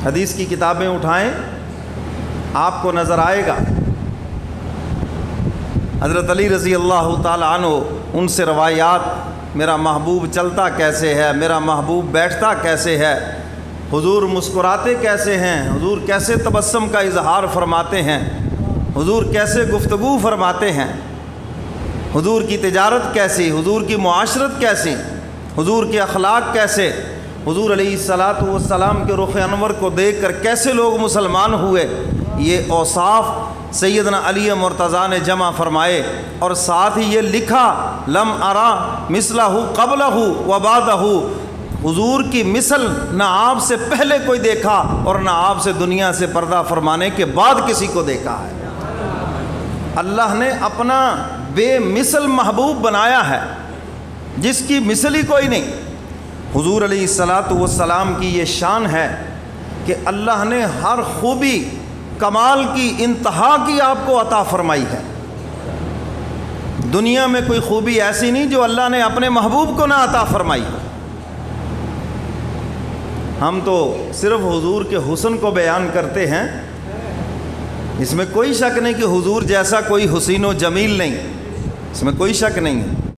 حدیث کی کتابیں اٹھائیں آپ کو نظر آئے گا حضرت علی رضی اللہ تعالیٰ عنہ ان سے روایات، میرا محبوب چلتا کیسے ہے، میرا محبوب بیٹھتا کیسے ہے، حضور مسکراتے کیسے ہیں، حضور کیسے تبسم کا اظہار فرماتے ہیں، حضور کیسے گفتگو فرماتے ہیں، حضور کی تجارت کیسی، حضور کی معاشرت کیسی، حضور کے اخلاق کیسے، حضور علیہ الصلاۃ والسلام کے رخ انور کو دیکھ کر کیسے لوگ مسلمان ہوئے، یہ اوصاف سیدنا علی مرتضیٰ نے جمع فرمائے، اور ساتھ ہی یہ لکھا لم ارا مثلہ قبلہ و بعدہ، حضور کی مثل نہ آپ سے پہلے کوئی دیکھا اور نہ آپ سے دنیا سے پردہ فرمانے کے بعد کسی کو دیکھا ہے۔ اللہ نے اپنا بے مثل محبوب بنایا ہے جس کی مثل ہی کوئی نہیں۔ حضور علیہ الصلاۃ والسلام کی یہ شان ہے کہ اللہ نے ہر خوبی کمال کی انتہا کی آپ کو عطا فرمائی ہے۔ دنیا میں کوئی خوبی ایسی نہیں جو اللہ نے اپنے محبوب کو نہ عطا فرمائی۔ ہم تو صرف حضور کے حسن کو بیان کرتے ہیں، اس میں کوئی شک نہیں کہ حضور جیسا کوئی حسین و جمیل نہیں، اس میں کوئی شک نہیں ہے۔